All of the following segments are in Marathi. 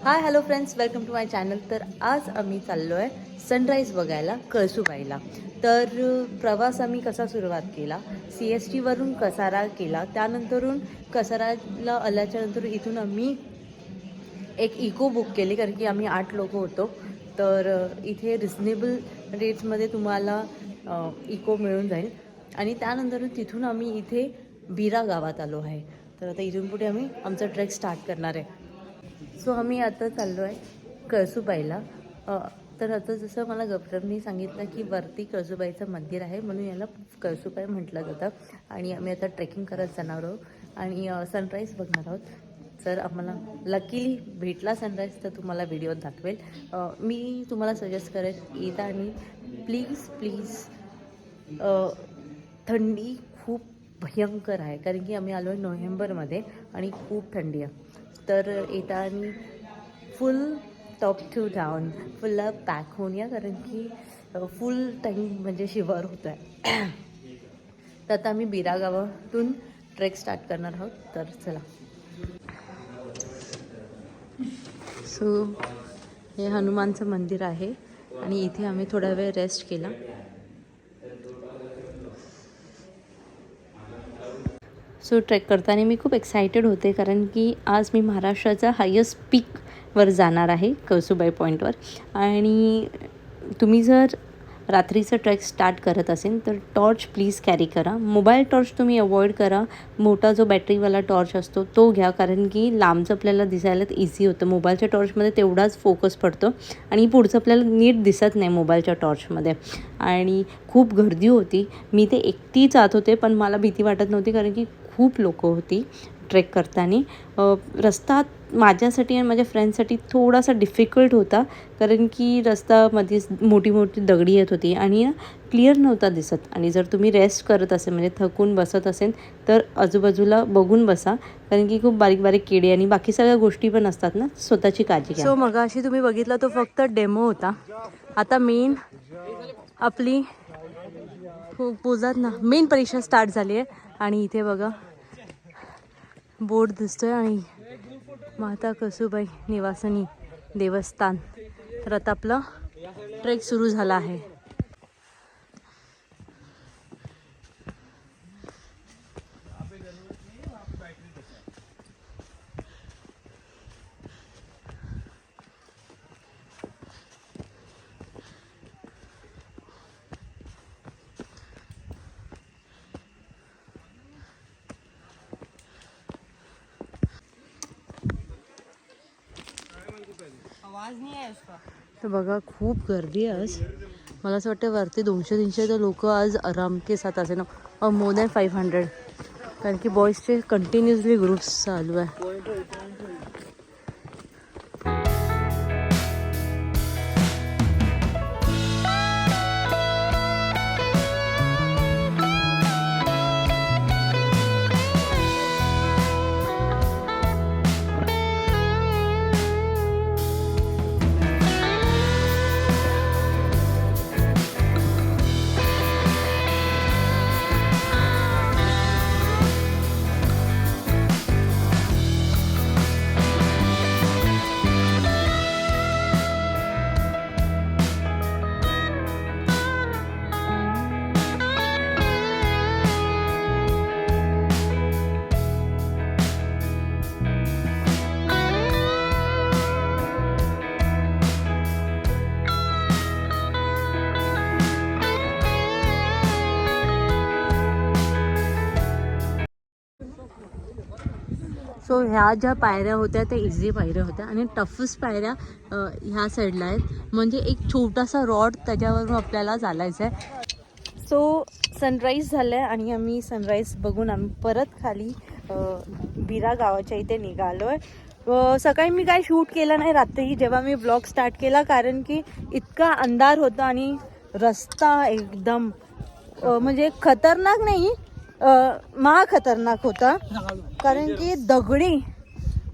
High hello friends, welcome to my channel. तर आज आम्ही चाललो आहे सनराईज बघायला कळसूबाईला. तर प्रवास आम्ही कसा सुरुवात केला, CSTवरून कसारा केला, त्यानंतरून कसाराला आल्याच्यानंतर इथून आम्ही एक इको बुक केली कारण की आम्ही 8 लोक होतो. तर इथे रिजनेबल रेट्समध्ये तुम्हाला इको मिळून जाईल. आणि त्यानंतर तिथून आम्ही इथे बिरा गावात आलो आहे. तर आता इथून पुढे आम्ही आमचा ट्रेक स्टार्ट करणार आहे. सो आम्ही आता चाललो आहे कळसूबाईला. तर आता जसं मला गब्बरनी सांगितलं की वरती कळसूबाईचं मंदिर आहे, म्हणून याला कळसूबाई म्हटलं जातं. आणि आम्ही आता ट्रेकिंग करत जाणार आहोत आणि सनराईज बघणार आहोत. जर आम्हाला लकीली भेटला सनराईज तर तुम्हाला व्हिडिओ दाखवेल. मी तुम्हाला सजेस्ट करेन येता आणि प्लीज प्लीज थंडी खूप भयंकर आहे कारण की आम्ही आलो आहे नोव्हेंबरमध्ये आणि खूप थंडी आहे. तर येता आणि फुल top to down full pack होऊन या कारण की फुल टाईम म्हणजे शिवर होत आहे. तर आता आम्ही बिरा गावातून ट्रेक स्टार्ट करणार आहोत. तर चला. सो हे हनुमानचं मंदिर आहे आणि इथे आम्ही थोडा वेळ रेस्ट केला. सो ट्रेक करताना मी खूप एक्सायटेड होते कारण की आज मी महाराष्ट्राचा हायेस्ट पीकवर जाणार आहे कळसूबाई पॉईंटवर. आणि तुम्ही जर रात्रीचं ट्रेक स्टार्ट करत असेल तर टॉर्च प्लीज कॅरी करा. मोबाईल टॉर्च तुम्ही अवॉइड करा. मोठा जो बॅटरीवाला टॉर्च असतो तो घ्या कारण की लांबचं आपल्याला दिसायला इझी होतं. मोबाईलच्या टॉर्चमध्ये तेवढाच फोकस पडतो आणि पुढचं आपल्याला नीट दिसत नाही मोबाईलच्या टॉर्चमध्ये. आणि खूप गर्दी होती. मी ते एकटी जात होते पण मला भीती वाटत नव्हती कारण की खूप लोकं होती ट्रेक करताना. रस्ता माझ्यासाठी आणि माझ्या फ्रेंड्ससाठी थोडासा डिफिकल्ट होता कारण की रस्त्यामध्ये मोठी मोठी दगडी येत होती आणि क्लिअर नव्हता दिसत. आणि जर तुम्ही रेस्ट करत असेल म्हणजे थकून बसत असेल तर आजूबाजूला बघून बसा कारण की खूप बारीक बारीक किडे आणि बाकी सगळ्या गोष्टी पण असतात ना, स्वतःची काळजी घ्या. सो मगाशी तुम्ही बघितला तो फक्त डेमो होता. आता मेन आपली बोलतात ना मेन परीक्षा स्टार्ट झाली आहे. आणि इथे बघा बोर्ड दिसतोय आणि माता कळसूबाई निवासिनी देवस्थान. तर आता आपला ट्रेक सुरू झाला आहे. तर बघा खूप गर्दी आहे आज. मला असं वाटतं वरती 200-300 तर लोक आज आराम के साथ असेल. मोर दॅन 500 कारण की बॉईजचे कंटिन्युअसली ग्रुप्स चालू आहे. सो ह्या ज्या पायऱ्या होत्या त्या इझी पायऱ्या होत्या आणि टफेस्ट पायऱ्या ह्या साईडला आहेत. म्हणजे एक छोटासा रॉड त्याच्यावरून आपल्याला चालायचं आहे. सो सनराईज झालं आहे आणि आम्ही सनराईज बघून आम्ही परत खाली बिरा गावाच्या इथे निघालो आहे. सकाळी मी काय शूट केलं नाही रात्री जेव्हा मी ब्लॉग स्टार्ट केला कारण की इतका अंधार होता आणि रस्ता एकदम म्हणजे खतरनाक नाही महा खतरनाक होता कारण की दगडी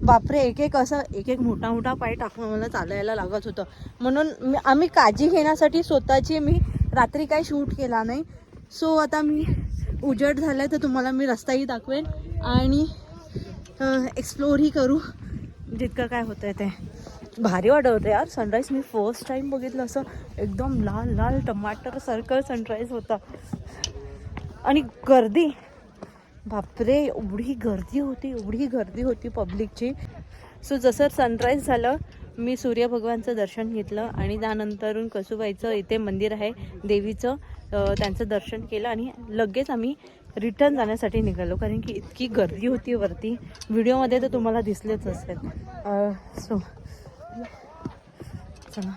बापरे एक मोठा मोठा पाय टाकून मला चालायला लागत होतं. म्हणून आम्ही काळजी घेण्यासाठी स्वतःची मी रात्री काही शूट केला नाही. सो आता मी उजेड झाला तर तुम्हाला मी रस्ताही दाखवेन आणि एक्सप्लोरही करू जितकं काय होतं ते. भारी वाटत होतं यार सनराईज. मी फर्स्ट टाइम बघितलं असं एकदम लाल लाल टमाटर सारखं सनराईज होता. आणि गर्दी बापरे, एवढी गर्दी होती पब्लिकची. सो जसं सनराईज झालं मी सूर्यभगवानचं दर्शन घेतलं आणि त्यानंतरून कसूबाईचं इथे मंदिर आहे देवीचं, त्यांचं दर्शन केलं आणि लगेच आम्ही रिटर्न जाण्यासाठी निघालो, कारण की इतकी गर्दी होती वरती. व्हिडिओमध्ये तर तुम्हाला दिसलेच असेल. सो चला,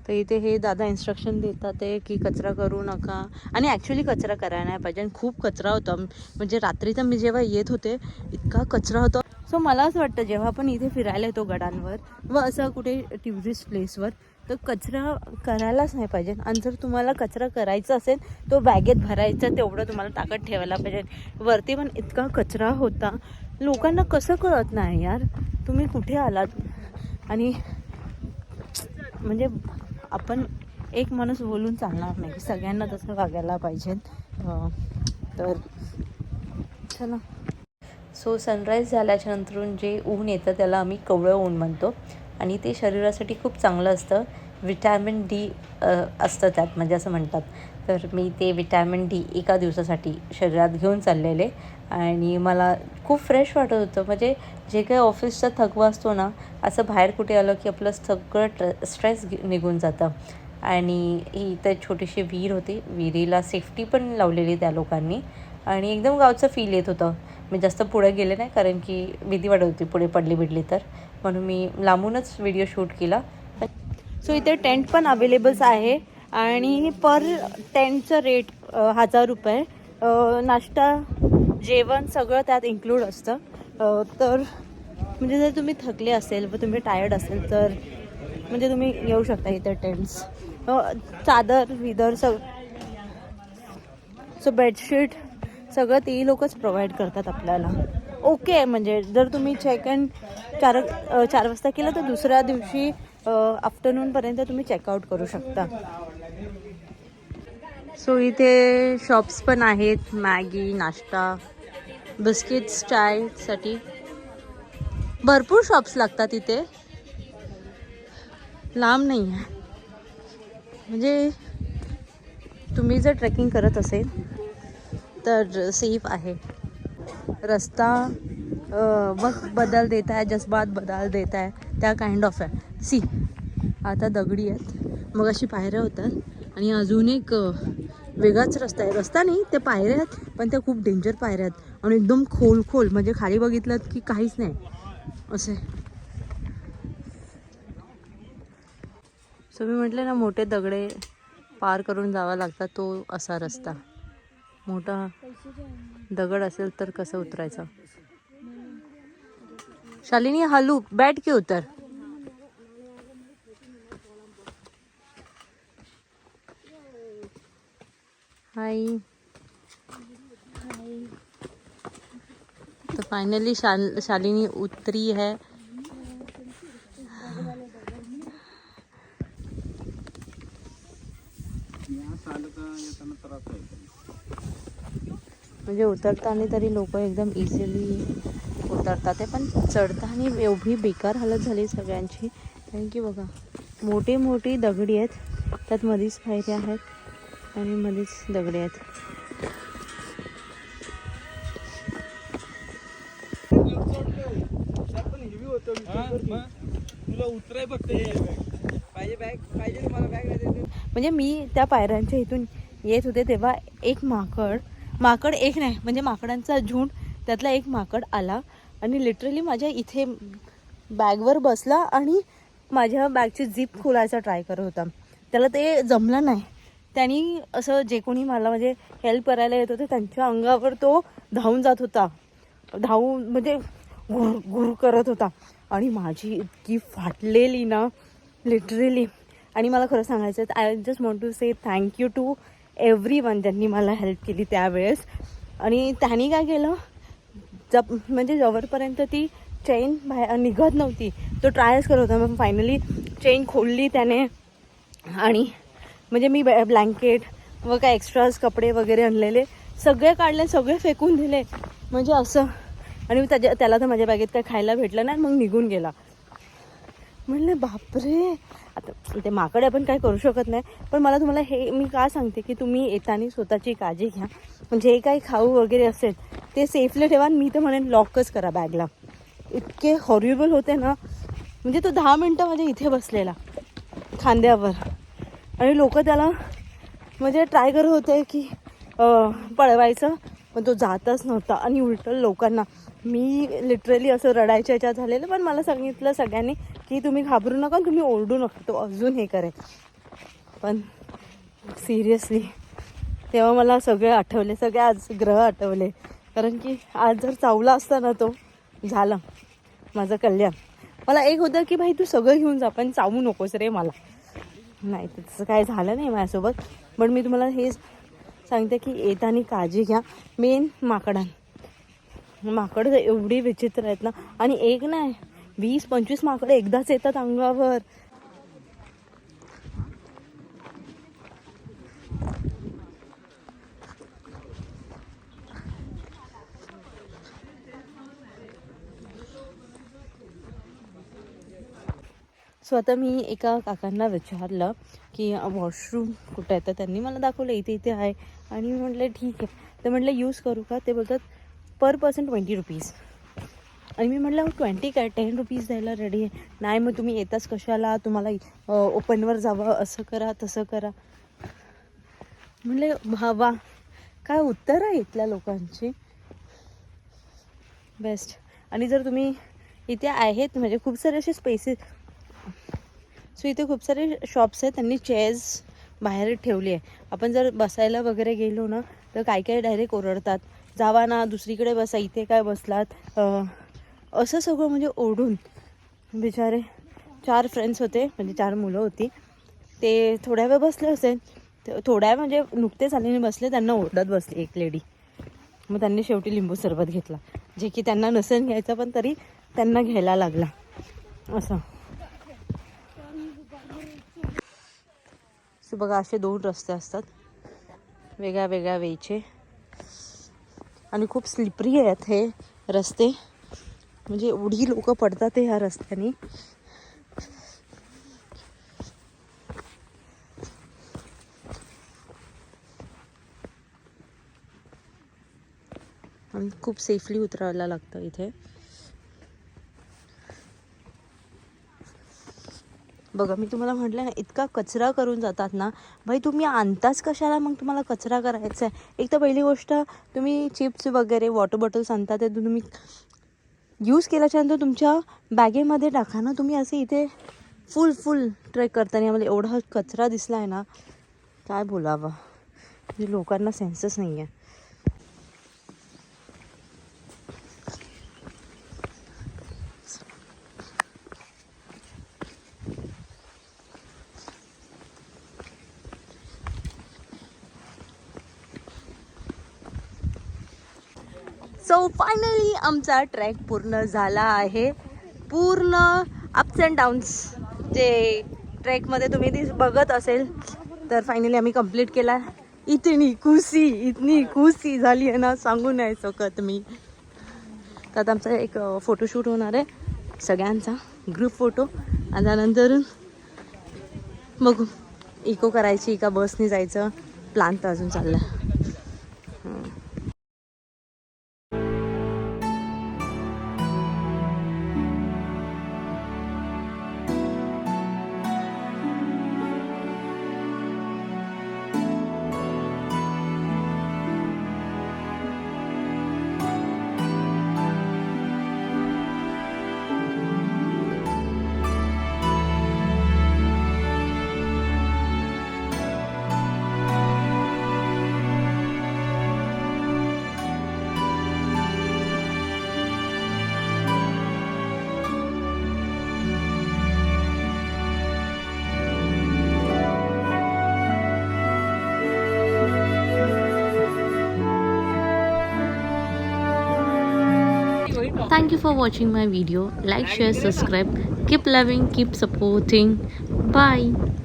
तर इथे हे दादा इन्स्ट्रक्शन देतात आहे की कचरा करू नका. आणि ॲक्च्युली कचरा करायला नाही पाहिजे. आणि खूप कचरा होता, म्हणजे रात्री तर मी जेव्हा येत होते इतका कचरा होता. सो मला असं वाटतं जेव्हा आपण इथे फिरायला येतो गडांवर व असं कुठे टुरिस्ट प्लेसवर, तर कचरा करायलाच नाही पाहिजे. आणि जर तुम्हाला कचरा करायचा असेल तो बॅगेत भरायचा, तेवढं तुम्हाला ताकद ठेवायला पाहिजे. वरती पण इतका कचरा होता, लोकांना कसं कळत नाही यार तुम्ही कुठे आलात. आणि म्हणजे आपण एक माणूस बोलून चालणार नाही, सगळ्यांना तसं वागायला पाहिजे. तर चला. सो सनराईज झाल्याच्या नंतरून जे ऊन येतं त्याला आम्ही कवळं ऊन म्हणतो आणि ते शरीरासाठी खूप चांगलं असतं. विटॅमिन डी असतं त्यात, म्हणजे असं म्हणतात. तर मी ते विटॅमिन डी एका दिवसासाठी शरीरात घेऊन चाललेले आणि मला खूप फ्रेश वाटत होतं. म्हणजे जे काही ऑफिसचा थकवा असतो ना, असं बाहेर कुठे आलं की आपलं सगळं स्ट्रेस निघून जातं. आणि ही इथं छोटीशी विहीर होती, विहिरीला सेफ्टी पण लावलेली त्या लोकांनी आणि एकदम गावचं फील येत होतं. मी जास्त पुढे गेले नाही कारण की भीती वाटत होती पुढे पडली बिडली तर, म्हणून मी लांबूनच व्हिडिओ शूट केला. सो इथे टेंट पण अवेलेबल्स आहे आणि पर टेंटचं रेट 1000 रुपये. नाश्ता जेवण सगळं त्यात इन्क्लूड असतं. तर म्हणजे जर तुम्ही थकले असेल व तुम्ही टायर्ड असेल तर म्हणजे तुम्ही येऊ शकता इथे. टेंट्स, चादर विदर सो बेडशीट सगळं ते लोकच प्रोव्हाइड करतात आपल्याला. ओके, म्हणजे जर तुम्ही चेक इन 4 वाजता केलं तर दुसऱ्या दिवशी आफ्टरनूनपर्यंत तुम्ही चेकआउट करू शकता. सो इथे शॉप्स पण आहेत, मॅगी, नाश्ता, बिस्किट्स, चायसाठी भरपूर शॉप्स लागतात इथे. लांब नाही आहे, म्हणजे तुम्ही जर ट्रेकिंग करत असेल तर सेफ आहे. रस्ता वक्त बदल देता है, जज्बात बदल देता है, त्या काइंड ऑफ आहे. सी आता दगडी आहेत, मग अशी पायऱ्या होतात आणि अजून एक वेगळाच रस्ता आहे. रस्ता नाही, ते पायऱ्या आहेत, पण त्या खूप डेंजर पायऱ्या आहेत आणि एकदम खोल म्हणजे खाली बघितलं की काहीच नाही असे. सो मी म्हटलं ना, मोठे दगडे पार करून जावा लागतात, तो असा रस्ता. मोठा दगड असेल तर कसं उतरायचं. शालिनी हलू बैठ के उतर. हाय. तो फाइनली शालिनी उतरी है. म्हणजे उतरताना तरी लोक एकदम इझिली उतरतात ते, पण चढताना एवढी बेकार हालत झाली सगळ्यांची. कारण की बघा मोठी मोठी दगडी आहेत, त्यात मध्येच पायऱ्या आहेत आणि मध्येच दगडी आहेत. म्हणजे मी त्या पायऱ्यांच्या इथून येत होते तेव्हा एक माकड एक नाही, म्हणजे माकडांचा झुंड, त्यातला एक माकड आला आणि लिटरली माझ्या इथे बॅगवर बसला आणि माझ्या बॅगची झिप खोलायचा ट्राय करत होता. त्याला ते जमलं नाही. त्यांनी असं जे कोणी मला म्हणजे हेल्प करायला येत होते त्यांच्या अंगावर तो धावून जात होता, म्हणजे घुर करत होता. आणि माझी इतकी फाटलेली ना लिटरली. आणि मला खरं सांगायचं आहे, I just want to say thank you to everyone ज्यांनी मला हेल्प केली त्यावेळेस. आणि त्यांनी काय केलं, म्हणजे जवळपर्यंत ती चेन बाहेर निघत नव्हती, तो ट्रायच करत होता. मग फायनली चेन खोलली त्याने आणि म्हणजे मी ब्लँकेट व काय एक्स्ट्राज कपडे वगैरे आणलेले सगळे काढले, सगळे फेकून दिले. म्हणजे असं आणि त्याला तर माझ्या बॅगेत काय खायला भेटलं नाही, मग निघून गेला. म्हणलं बापरे, आता ते माकड आपण काय करू शकत नाही. पण मला तुम्हाला हे मी का सांगते की तुम्ही येताना स्वतःची काळजी घ्या. म्हणजे जे काही खाऊ वगैरे असेल ते सेफली ठेवा. मी तर म्हणेन लॉकच करा बॅगला. इतके हॉरिबल होते ना, म्हणजे तो 10 मिनटं माझ्या इथे बसलेला खांद्यावर आणि लोक त्याला म्हणजे ट्राय करत होते की पळवायचं, पण तो जातच नव्हता. आणि उलट लोकांना मी लिटरली असं रडायच्या ह्याच्यात झालेलं. पण मला सांगितलं सगळ्यांनी की तुम्ही घाबरू नका, तुम्ही ओरडू नका, तो अजून हे करेल. पण सिरियसली तेव्हा मला सगळे आठवले, सगळे आज ग्रह आठवले. कारण की आज जर चावला असता ना तो, झालं माझं कल्याण. मला एक होतं की भाई तू सगळं घेऊन जा, पण चावू नकोस रे मला. नाही तसं काय झालं नाही माझ्यासोबत. पण मी तुम्हाला हे सांगते की येताना काळजी घ्या. मेन माकडं एवढी विचित्र आहेत ना. आणि एक नाही 20-25 माकडं एकदाच येतात अंगावर. सो आता मी एका काकांना विचारलं की वॉशरूम कुठं आहे, तर त्यांनी मला दाखवलं इथे इथे आहे. आणि मी म्हटलं ठीक आहे. ते म्हटलं यूज करू का, ते बोलतात पर पर्सन 20 रुपीज. आणि मी म्हटलं 20 काय 10 रुपीज द्यायला रेडी आहे. नाही मग तुम्ही येताच कशाला, तुम्हाला ओपनवर जावं, असं करा तसं करा. म्हटलं वा काय उत्तर आहे इथल्या लोकांची, बेस्ट. आणि जर तुम्ही इथे आहेत म्हणजे खूप सारे असे स्पेसेस, सो इथे खूप सारे शॉप्स आहेत, त्यांनी चेअर्स बाहेर ठेवली आहे. आपण जर बसायला वगैरे गेलो ना तर काय काय डायरेक्ट ओरडतात, जावा ना दुसरीकडे बसा, इथे काय बसलात, असं सगळं म्हणजे ओढून. बिचारे 4 फ्रेंड्स होते, म्हणजे 4 मुलं होती. ते थोड्या वेळ बसले असेल, थोड्या म्हणजे नुकतेच आलेले बसले, त्यांना ओरडत बसली एक लेडी. मग त्यांनी शेवटी लिंबू सरबत घेतला, जे की त्यांना नसेल घ्यायचं, पण तरी त्यांना घ्यायला लागला असं. सो बघा असे 2 रस्ते असतात वेगळ्या वेगळ्या वेचे. आणि खूप स्लिपरी आहेत हे रस्ते, म्हणजे एवढी लोक पडतात ते ह्या रस्त्याने. आणि खूप सेफली उतरायला लागतं इथे. बघा मी तुम्हाला म्हटलं ना, इतका कचरा करून जातात ना. भाई तुम्ही आणताच कशाला, मग तुम्हाला कचरा करायचा आहे. एक तर पहिली गोष्ट, तुम्ही चिप्स वगैरे वॉटर बॉटल्स आणता ते तुम्ही यूज केल्याच्यानंतर तुमच्या बॅगेमध्ये टाका ना. तुम्ही असे इथे फुल ट्रेक करताना मला एवढा कचरा दिसला आहे ना, काय बोलावं. म्हणजे लोकांना सेन्सच नाही आहे. सो फायनली आमचा ट्रॅक पूर्ण झाला आहे. पूर्ण अप्स अँड डाऊन्स जे ट्रॅकमध्ये तुम्ही ती बघत असेल, तर फायनली आम्ही कंप्लीट केला. इतनी खुशी झाली आहे ना, सांगू नाही शकत मी. तर आता आमचा एक फोटोशूट होणार आहे सगळ्यांचा, ग्रुप फोटो. आणि त्यानंतर बघू इको करायची का बसने जायचं, प्लॅन तर अजून चाललं आहे. Thank you for watching my video. Like, share, subscribe. Keep loving, keep supporting. Bye.